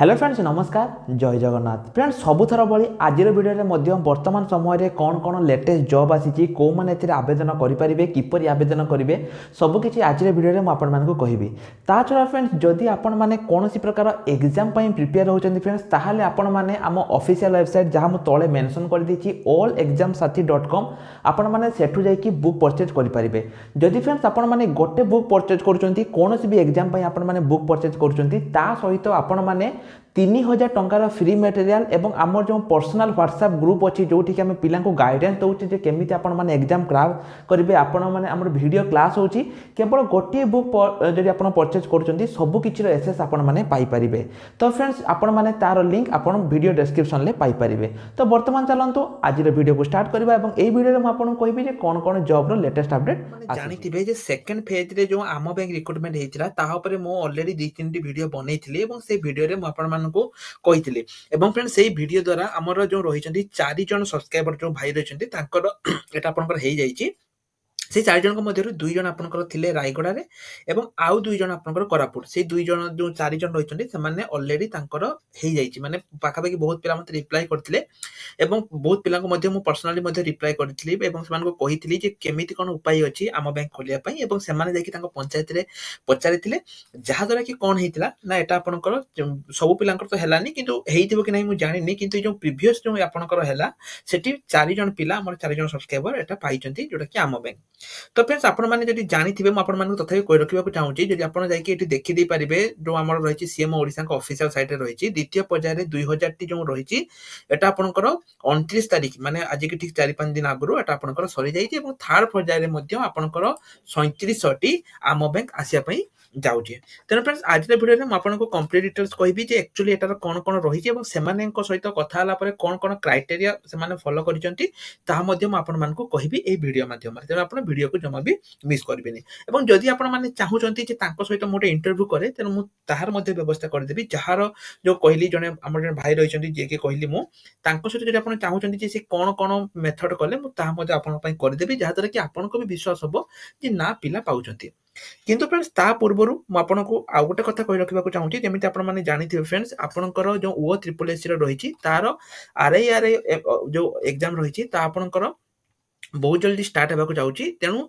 Hello friends नमस्कार जय Jagannath friends सबुथर भाई आज भिडियो वर्तमान समय कौन कौन लेटेस्ट जॉब आसी कौ मैंने आवेदन करेंगे किपर आवेदन करेंगे सबकि आज भिडियो मुझे कहबी ता छड़ा फ्रेंड्स जदि आपण मैंने कौन प्रकार एग्जाम प्रिपेयर होती फ्रेंड्स ताहले आपण मैंने आम ऑफिशियल वेबसाइट जहाँ मुझे तले मेंशन कर देछि allexamsathi.com आपण मैंने सेठू जाइए बुक परचेज करेंगे जदि फ्रेंड्स आपण मैंने गोटे बुक परचेज करुँच कौन भी एग्जाम आपण मैंने बुक परचेज करुँच सहित आपण मैंने 3000 टंकार फ्री मटेरियल एवं आमर जो पर्सनल व्हाट्सएप ग्रुप अच्छी जो आम पिला गाइडेंस दौचे केमी आपण एग्जाम क्रैक करेंगे आपण मैंने आम वीडियो क्लास होची केवल गोटे बुक जब आप परचेज कर सबकि एसेस आपण मैंने पाइपर तो फ्रेंड्स आपण मैंने तार लिंक आप वीडियो डिस्क्रिप्शन में पाइपर तो बर्तमान चलते आज वीडियो को स्टार्ट करवा एई वीडियो में आपको कहबी कौन कौन जॉब रो लेटेस्ट अपडेट जानिथिबे जे सेकंड फेज रे जो आम बैंक रिक्रुटमेंट हेतिला ताहा परे मो ऑलरेडी 2-3 वीडियो बनैथिली एवं से वीडियो रे म आपण मानको कहिथिली एवं फ्रेंड्स सेही वीडियो द्वारा हमर जो रहिचंती 4 जण सब्सक्राइबर जो भाई रहिचंती तांकर एटा आपनकर हेई जाईची से 4 जन मध्य 2 जन आपनकर थिले रायगड़ा रे एवं आउ 2 जन आपनकर कोरापुट से 2 जन जो 4 जन रहिचंती से माने ऑलरेडी तांकर हेई जाईची माने पाखापाखि बहुत पिला मते रिप्लाई करथिले एवं बहुत पिला को मध्य मु पर्सनली मध्य रिप्लाई करथिली एवं से मानको कहिथिली जे केमिति कोन उपाय अछि आम बैंक खोलिया पई एवं से माने जाकी तांको पंचायत रे पचारिथिले जहा द्वारा कि कोन हेतिला ना एटा आपनकर सब पिलांकर तो हेलानी किंतु हेइथिबो कि नै मु जानिनी किंतु जो प्रीवियस जो आपनकर हेला सेठी 4 जन पिला हमर 4 जन सब्सक्राइबर एटा पाइचंती जोटा कि आम बैंक तो फ्रेंड्स आपण माने जदि जानिथिबे म आपण मानक तथापि कहि रखिबा को चाहूची जदि आपण जाई कि एठी देखि दे परिबे जो हमर रहिछि सीएम ओडिसा का ऑफिशियल साइट रे रहिछि द्वितीय पर्याय रे 2000 टी जो रहिछि एटा आपनकर 29 तारिख माने आज के ठीक 4-5 दिन आगुरु एटा आपनकर सरी जाईछि एवं थर्ड पर्याय रे मध्ये आपनकर 37 टी आम बैंक आसिया पई जाउछि तेन फ्रेंड्स आज रे वीडियो रे म आपनको कंप्लीट डिटेल्स कहबी जे एक्चुअली एटार कोन कोन रहिछि एवं सेमानेको सहित कथा हला परे कोन कोन क्राइटेरिया सेमाने फॉलो करिसंती ता मध्ये म आपण मानको कहबी ए वीडियो माध्यम रे तेन आपण वीडियो को जमा भी मिस करबेनी एवं जदि आपण माने चाहुचंती जे तांको सहित मोटे इंटरव्यू करे तेन मु ताहार मध्ये व्यवस्था कर देबी जहार जो कहली जने हमर जने भाई रहिसंती जे के कहली मु तांको सहित जदि आपण चाहुचंती जे से कोन कोन मेथड कले मु ताहा मध्ये आपण पई कर देबी जहा द्वारा कि आपण को भी विश्वास होबो जे ना पिला पाउचंती किंतु फ्रेंड्स ता पूर्वरु म आपनको आ गोटे कथा कहि रखिबा को चाहूची जेमिति आपण माने जानिथिबे फ्रेंड्स आपनकर जो ओ ट्रिपल एस रे रहिछि तार आरआईआर जो एग्जाम रहिछि ता आपनकर बहुत जल्दी स्टार्ट होगा जाऊँगी तेणु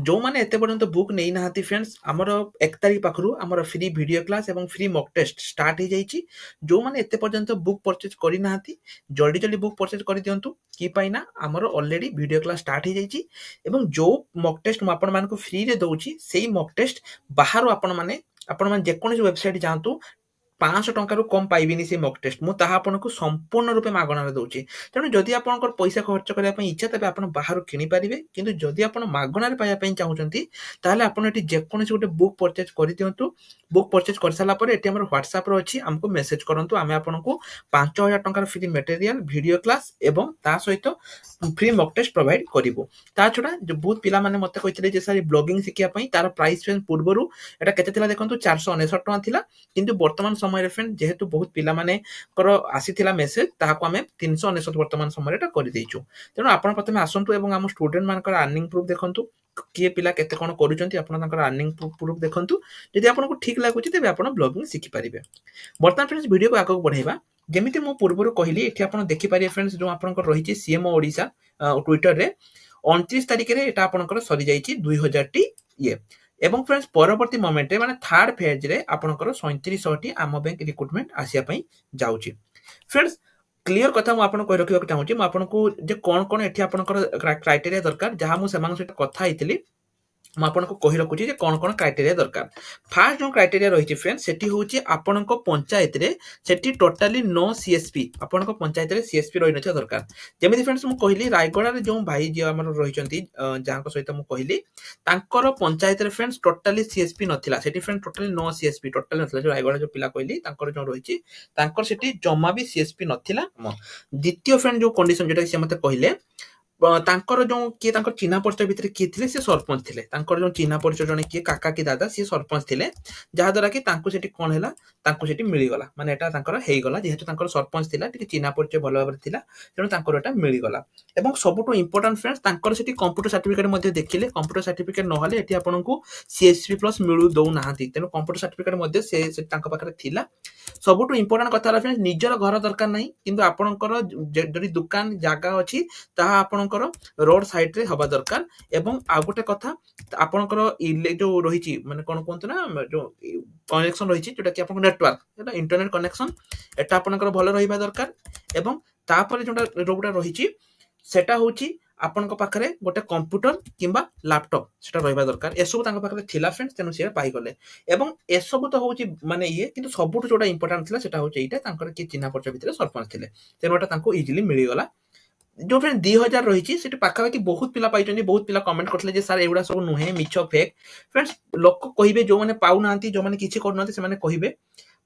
जो मैंने एत पर्यंत बुक नहीं ना फ्रेंड्स आमर 1 तारिख पाखु आमर फ्री वीडियो क्लास एवं फ्री मॉक टेस्ट स्टार्ट हो जाइए जो मैंने एत पर्यंत बुक परचेज करना जल्दी जल्दी बुक परचेज कर दिंतु कि पाइना आमर ऑलरेडी वीडियो क्लास स्टार्ट हो जाइए एवं जो मॉक टेस्ट मुझे आपण मानक फ्री रे दउची सेही मॉक टेस्ट बाहर आपण माने जेकोसी वेबसाइट जातु 500 टंका कम पाइबेनी से मॉक टेस्ट मु ताहा आपनको संपूर्ण रूपे मागणार दउची तेणु जदि आपनकर पैसा खर्च करिया पई इच्छा तबे आपण बाहर किनि पारिबे किंतु जदि आपण मागणार पाया पई चाहुचंती ताले आपण एटी जेकोनसी गोटे बुक परचेज करि दियंतु बुक परचेज कर साला पर एटी हमर व्हाट्सएप रो अछि हमको मेसेज करंतु आमे आपनको 5000 टंका फ्री मटेरियल वीडियो क्लास एवं ता सहित फ्री मॉक टेस्ट प्रोवाइड करिवो ता छडा जो बहुत पिला माने मते कहितले जे सारी ब्लॉगिंग सिकिया पई तार प्राइस रेंज पूर्वरु एटा केते थिला देखंतु 469 टका थिला किंतु वर्तमान समय फ्रेंड जेहेतु बहुत पिला माने कर आसीथिला मेसेज ताहाको आमे 399 वर्तमान समय एटा करि देइछु तेनु आपण प्रथमे आसंतु एवं हम स्टूडेंट मानकर अर्निंग प्रूफ देखंतु किए पिला केते कोन करूचंती आपण तांकर अर्निंग प्रूफ देखंतु जदि आपनको ठीक लागुची तबे आपण ब्लॉगिंग सिखि परिबे वर्तमान फ्रेंड्स वीडियो को आगो बढ़ाइबा जेमिति मो पूर्वरु कहली एठी आपण देखि पारिए फ्रेंड्स जो आपनकर रहिछि सीएम ओडिसा ट्विटर रे 29 तारिख रे एटा आपनकर सरी जाइछि 2000 टी ये एवं फ्रेंड्स परवर्ती मोमेंट रे माने थर्ड फेज रे आपनकर 3700 टी आम बैंक रिक्रुटमेंट आसिया पई जाउछि फ्रेंड्स क्लियर कथा मु आपन कहि रखिबा चाहूछि मु आपनको जे कोन कोन एठी आपनकर क्राइटेरिया दरकार जहा मु सेमान सहित कथा आइतिली म आपनको कहि रखुछि जे कोन कोन क्राइटेरिया दरकार फर्स्ट जो क्राइटेरिया रहिछि फ्रेंड्स सेठी होछि आपनको पंचायत रे सेठी टोटली नो सीएसपी आपनको पंचायत रे सीएसपी रहि नथिया दरकार जेमिति फ्रेंड्स मु कहली रायगड़ा रे जो भाई जे हमर रहिचंती जांको सहित मु कहली तांकर पंचायत रे फ्रेंड्स टोटली सीएसपी नथिला सेठी friend totally no CSP totally नथिला जो रायगड़ा जो पिला कहली तांकर जो रहिछि तांकर सेठी जम्मा भी सीएसपी नथिला द्वितीय फ्रेंड जो कंडीशन जेटा से मते कहले ତାଙ୍କର ଯୋଉ କିଏ ତାଙ୍କର ଚିହ୍ନା ପରିଚୟ ଭିତରେ କିଏ ଥିଲେ ସେ ସରପଞ୍ଚ ଥିଲେ। ତାଙ୍କର ଯୋଉ ଚିହ୍ନା ପରିଚୟ ଜଣେ କିଏ କାକା କି ଦାଦା ସିଏ ସରପଞ୍ଚ ଥିଲେ। ଯାହାଦ୍ୱାରା କି ତାଙ୍କୁ ସେଠି କଣ ହେଲା, ତାଙ୍କୁ ସେଠି ମିଳିଗଲା। ମାନେ ଏଟା ତାଙ୍କର ହେଇଗଲା, ଯେହେତୁ ତାଙ୍କର ସରପଞ୍ଚ ଥିଲା, ଟିକେ ଚିହ୍ନା ପରିଚୟ ଭଲ ଭାବରେ ଥିଲା, ତେଣୁ ତାଙ୍କର ଏଟା ମିଳିଗଲା। ଏବଂ ସବୁଠୁ ଇମ୍ପୋର୍ଟାଣ୍ଟ ଫ୍ରେଣ୍ଡସ୍, ତାଙ୍କର ସେଠି କମ୍ପ୍ୟୁଟର ସାର୍ଟିଫିକେଟ ମଧ୍ୟ ଦେଖିଲେ। କମ୍ପ୍ୟୁଟର ସାର୍ଟିଫିକେଟ ନହେଲେ ଏଠି ଆପଣଙ୍କୁ CSP ପ୍ଲସ୍ ଦଉନାହାନ୍ତି, ତେଣୁ କମ୍ପ୍ୟୁଟର ସାର୍ଟିଫିକେଟ ମଧ୍ୟ ସେ ତାଙ୍କ ପାଖରେ ଥିଲା। ସବୁଠୁ ଇମ୍ପୋର୍ଟାଣ୍ଟ କଥା ହେଲା ଫ୍ରେଣ୍ଡସ୍, ନିଜର ଘର ଦରକାର ନାହିଁ, କିନ୍ତୁ ଆପଣଙ୍କର ଯଦି ଦୋକାନ ଜାଗା ଅଛି ତାହା ଆପଣଙ୍କର ରୋଡ ସାଇଡରେ ହବା ଦରକାର। ଏବଂ ଆଉ ଗୋଟେ କଥା, ଆପଣଙ୍କର ଯୋଉ ରହିଛି ମାନେ କଣ କୁହନ୍ତୁ ନା, ଯୋଉ କନେକ୍ସନ ରହିଛି ଯୋଉଟା କି ଆପଣଙ୍କ ନେଟୱାର୍କ, ଇଣ୍ଟରନେଟ କନେକ୍ସନ, ଏଟା ଆପଣଙ୍କର ଭଲ ରହିବା ଦରକାର। ଏବଂ ତାପରେ ଯୋଉଟା ରହିଛି ସେଟା ହଉଛି ଆପଣଙ୍କ ପାଖରେ ଗୋଟେ କମ୍ପ୍ୟୁଟର କିମ୍ବା ଲାପଟପ୍ ସେଟା ରହିବା ଦରକାର। ଏସବୁ ତାଙ୍କ ପାଖରେ ଥିଲା ଫ୍ରେଣ୍ଡସ୍, ତେଣୁ ସେ ପାଇଗଲେ। ଏବଂ ଏସବୁ ତ ହଉଛି ମାନେ କିନ୍ତୁ ସବୁଠୁ ଯୋଉଟା ଇମ୍ପୋର୍ଟାଣ୍ଟ ଥିଲା ସେଟା ହଉଛି ଏଇଟା, ତାଙ୍କର କିଏ ଚିହ୍ନା ପରିଚୟ ଭିତରେ ସରପଞ୍ଚ ଥିଲେ, ତେଣୁ ଏଟା ତାଙ୍କୁ ଇଜିଲି ମିଳିଗଲା। ଯୋଉ ଫ୍ରେଣ୍ଡ 2000 ରହିଛି ସେଠି ପାଖାପାଖି ବହୁତ ପିଲା ପାଇଛନ୍ତି। ବହୁତ ପିଲା କମେଣ୍ଟ କରିଥିଲେ ଯେ ସାର୍ ଏଗୁଡ଼ା ସବୁ ନୁହେଁ, ମିଛ, ଫେକ୍। ଫ୍ରେଣ୍ଡସ୍, ଲୋକ କହିବେ, ଯୋଉମାନେ ପାଉନାହାନ୍ତି, ଯୋଉମାନେ କିଛି କରୁନାହାନ୍ତି, ସେମାନେ କହିବେ।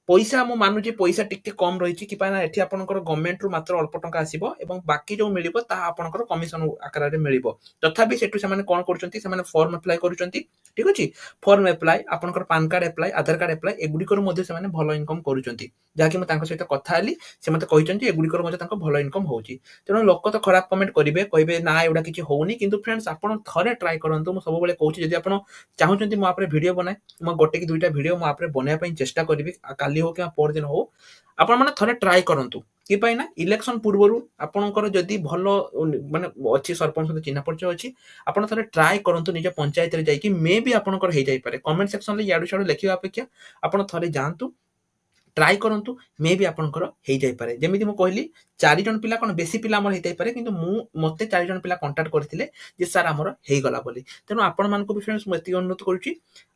ପଇସା ମୁଁ ମାନୁଛି ପଇସା ଟିକେ କମ ରହିଛି, କି ପାଇଁ ନା ଏଠି ଆପଣଙ୍କର ଗଭର୍ଣ୍ଣମେଣ୍ଟରୁ ମାତ୍ର ଅଳ୍ପ ଟଙ୍କା ଆସିବ ଏବଂ ବାକି ଯୋଉ ମିଳିବ ତାହା ଆପଣଙ୍କର କମିଶନ ଆକାରରେ ମିଳିବ। ତଥାପି ସେଠୁ ସେମାନେ କଣ କରୁଛନ୍ତି, ସେମାନେ ଫର୍ମ ଆପ୍ଲାଏ କରୁଛନ୍ତି। ଠିକ ଅଛି, ଫର୍ମ ଆପ୍ଲାଏ, ଆପଣଙ୍କର ପାନ କାର୍ଡ ଆପ୍ଲାଏ, ଆଧାର କାର୍ଡ ଆପ୍ଲାଏ, ଏଗୁଡ଼ିକରୁ ମଧ୍ୟ ସେମାନେ ଭଲ ଇନକମ କରୁଛନ୍ତି। ଯାହାକି ମୁଁ ତାଙ୍କ ସହିତ କଥା ହେଲି, ସେ ମତେ କହିଛନ୍ତି ଏଗୁଡ଼ିକରୁ ମଧ୍ୟ ତାଙ୍କ ଭଲ ଇନକମ ହଉଛି। ତେଣୁ ଲୋକ ତ ଖରାପ କମେଣ୍ଟ କରିବେ, କହିବେ ନା ଏଗୁଡ଼ା କିଛି ହଉନି, କିନ୍ତୁ ଫ୍ରେଣ୍ଡସ୍ ଆପଣ ଥରେ ଟ୍ରାଏ କରନ୍ତୁ। ମୁଁ ସବୁବେଳେ କହୁଛି, ଯଦି ଆପଣ ଚାହୁଁଛନ୍ତି ମୋ ଉପରେ ଭିଡ଼ିଓ ବନାଏ, ମୁଁ ଗୋଟେ କି ଦୁଇଟା ଭିଡ଼ିଓ ମୋ ଉପରେ ବନେଇବା ପାଇଁ ଚେଷ୍ଟା କରିବି, କାଲି ହଉ କିମ୍ବା ପରଦିନ ହଉ। ଆପଣ ମାନେ ଥରେ ଟ୍ରାଏ କରନ୍ତୁ। କି ପାଇଁ ନା ଇଲେକ୍ସନ ପୂର୍ବରୁ ଆପଣଙ୍କର ଯଦି ଭଲ ମାନେ ଅଛି, ସରପଞ୍ଚ ସହିତ ଚିହ୍ନା ପରିଚୟ ଅଛି, ଆପଣ ଥରେ ଟ୍ରାଏ କରନ୍ତୁ ନିଜ ପଞ୍ଚାୟତରେ ଯାଇକି, ମେ ବି ଆପଣଙ୍କର ହେଇଯାଇପାରେ। କମେଣ୍ଟ ସେକ୍ସନରେ ଇଆଡୁ ସିଆଡୁ ଲେଖିବା ଅପେକ୍ଷା ଆପଣ ଥରେ ଯାଆନ୍ତୁ, ଟ୍ରାଏ କରନ୍ତୁ, ମେ ବି ଆପଣଙ୍କର ହେଇଯାଇପାରେ। ଯେମିତି ମୁଁ କହିଲି, 4 ଜଣ ପିଲା, କଣ ବେଶୀ ପିଲା ଆମର ହେଇଥାଇପାରେ, କିନ୍ତୁ ମତେ 4 ଜଣ ପିଲା କଣ୍ଟାକ୍ଟ କରିଥିଲେ ଯେ ସାର୍ ଆମର ହେଇଗଲା ବୋଲି। ତେଣୁ ଆପଣମାନଙ୍କୁ ବି ଫ୍ରେଣ୍ଡସ୍ ମୁଁ ଏତିକି ଅନୁରୋଧ କରୁଛି,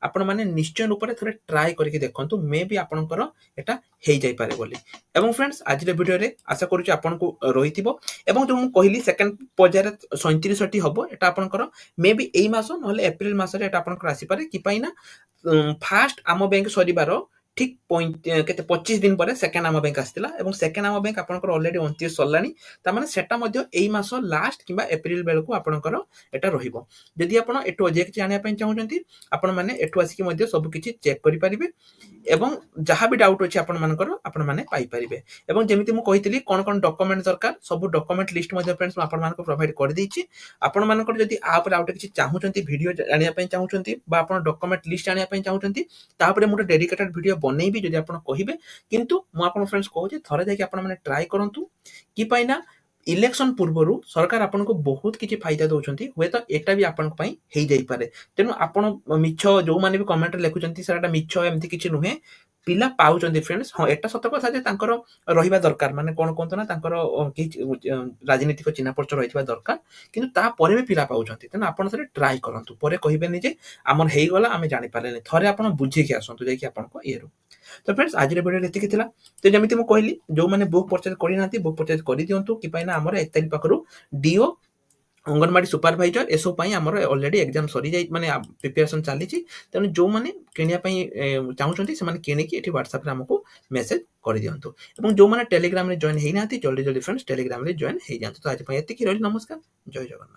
ଆପଣମାନେ ନିଶ୍ଚୟ ରୂପରେ ଥରେ ଟ୍ରାଏ କରିକି ଦେଖନ୍ତୁ, ମେ ବି ଆପଣଙ୍କର ଏଟା ହେଇଯାଇପାରେ ବୋଲି। ଏବଂ ଫ୍ରେଣ୍ଡସ୍, ଆଜିର ଭିଡ଼ିଓରେ ଆଶା କରୁଛି ଆପଣଙ୍କୁ ରହିଥିବ। ଏବଂ ଯୋଉ ମୁଁ କହିଲି ସେକେଣ୍ଡ ପର୍ଯ୍ୟାୟରେ 37ଟି ହବ, ଏଟା ଆପଣଙ୍କର ମେ ବି ଏଇ ମାସ ନହେଲେ ଏପ୍ରିଲ ମାସରେ ଏଟା ଆପଣଙ୍କର ଆସିପାରେ। କି ପାଇଁ ନା ଫାଷ୍ଟ ଆମ ବ୍ୟାଙ୍କ ସରିବାର ଠିକ କେତେ 25 ଦିନ ପରେ ସେକେଣ୍ଡ ଆମ ବ୍ୟାଙ୍କ ଆସିଥିଲା, ଏବଂ ସେକେଣ୍ଡ ଆମ ବ୍ୟାଙ୍କ ଆପଣଙ୍କର ଅଲରେଡି 29 ସରିଲାଣି। ତାମାନେ ସେଟା ମଧ୍ୟ ଏଇ ମାସ ଲାଷ୍ଟ କିମ୍ବା ଏପ୍ରିଲ ବେଳକୁ ଆପଣଙ୍କର ଏଟା ରହିବ। ଯଦି ଆପଣ ଏଠୁ ଅଧିକ କିଛି ଜାଣିବା ପାଇଁ ଚାହୁଁଛନ୍ତି, ଆପଣ ମାନେ ଏଠୁ ଆସିକି ମଧ୍ୟ ସବୁ କିଛି ଚେକ୍ କରିପାରିବେ, ଏବଂ ଯାହା ବି ଡାଉଟ୍ ଅଛି ଆପଣମାନଙ୍କର, ଆପଣମାନେ ପାଇପାରିବେ। ଏବଂ ଯେମିତି ମୁଁ କହିଥିଲି କଣ କଣ ଡକୁମେଣ୍ଟ ଦରକାର, ସବୁ ଡକୁମେଣ୍ଟ ଲିଷ୍ଟ ମଧ୍ୟ ଫ୍ରେଣ୍ଡସ୍ ମୁଁ ଆପଣମାନଙ୍କୁ ପ୍ରୋଭାଇଡ କରିଦେଇଛି। ଆପଣମାନଙ୍କର ଯଦି ଆ ଉପରେ ଆଉ କିଛି ଚାହୁଁଛନ୍ତି, ଭିଡ଼ିଓ ଜାଣିବା ପାଇଁ ଚାହୁଁଛନ୍ତି, ବା ଆପଣ ଡକୁମେଣ୍ଟ ଲିଷ୍ଟ ଜାଣିବା ପାଇଁ ଚାହୁଁଛନ୍ତି, ତାପରେ ମୁଁ ଗୋଟେ ଡେଡିକେଟେଡ୍ ଭିଡ଼ିଓ ବନେଇବି ଯଦି ଆପଣ କହିବେ। କିନ୍ତୁ ମୁଁ ଆପଣଙ୍କ ଫ୍ରେଣ୍ଡସ୍ କହୁଛି, ଥରେ ଯାଇକି ଆପଣମାନେ ଟ୍ରାଏ କରନ୍ତୁ। କି ପାଇଁ ନା ଇଲେକ୍ସନ ପୂର୍ବରୁ ସରକାର ଆପଣଙ୍କୁ ବହୁତ କିଛି ଫାଇଦା ଦଉଛନ୍ତି, ହୁଏତ ଏଟା ବି ଆପଣଙ୍କ ପାଇଁ ହେଇଯାଇପାରେ। ତେଣୁ ଆପଣ ମିଛ, ଯୋଉମାନେ ବି କମେଣ୍ଟରେ ଲେଖୁଛନ୍ତି ସାର୍ ଏଟା ମିଛ, ଏମିତି କିଛି ନୁହେଁ, ପିଲା ପାଉଛନ୍ତି ଫ୍ରେଣ୍ଡସ୍। ହଁ, ଏଟା ସତ କଥା ଯେ ତାଙ୍କର ରହିବା ଦରକାର, ମାନେ କଣ କୁହନ୍ତୁ ନା, ତାଙ୍କର ରାଜନୈତିକ ଚିହ୍ନା ପରିଚୟ ରହିଥିବା ଦରକାର, କିନ୍ତୁ ତାପରେ ବି ପିଲା ପାଉଛନ୍ତି। ତେଣୁ ଆପଣ ଥରେ ଟ୍ରାଏ କରନ୍ତୁ, ପରେ କହିବେନି ଯେ ଆମର ହେଇଗଲା ଆମେ ଜାଣିପାରିଲେନି। ଥରେ ଆପଣ ବୁଝିକି ଆସନ୍ତୁ ଯାଇକି ଆପଣଙ୍କ ଇଏରୁ। ତ ଫ୍ରେଣ୍ଡସ୍, ଆଜିର ଭିଡ଼ିଓରେ ଏତିକି ଥିଲା। ତ ଯେମିତି ମୁଁ କହିଲି, ଯୋଉମାନେ ବୁକ୍ ପରଚେଜ କରିନାହାନ୍ତି, ବୁକ୍ ପରଚେଜ କରିଦିଅନ୍ତୁ। କି ପାଇଁ ନା ଆମର 1 ତାରିଖ ପାଖରୁ DO, ଅଙ୍ଗନବାଡି ସୁପରଭାଇଜର, ଏସବୁ ପାଇଁ ଆମର ଅଲରେଡି ଏକ୍ଜାମ ସରିଯାଇ, ମାନେ ପ୍ରିପାରେସନ ଚାଲିଛି। ତେଣୁ ଯୋଉମାନେ କିଣିବା ପାଇଁ ଚାହୁଁଛନ୍ତି, ସେମାନେ କିଣିକି ଏଠି ହ୍ୱାଟ୍ସଆପରେ ଆମକୁ ମେସେଜ କରିଦିଅନ୍ତୁ। ଏବଂ ଯୋଉମାନେ ଟେଲିଗ୍ରାମରେ ଜଏନ୍ ହେଇନାହାନ୍ତି, ଜଲ୍ଦି ଜଲ୍ଦି ଫ୍ରେଣ୍ଡସ୍ ଟେଲିଗ୍ରାମରେ ଜଏନ୍ ହେଇଯାଆନ୍ତୁ। ତ ଆଜି ପାଇଁ ଏତିକି, ରହିଲି, ନମସ୍କାର, ଜୟ ଜଗନ୍ନାଥ।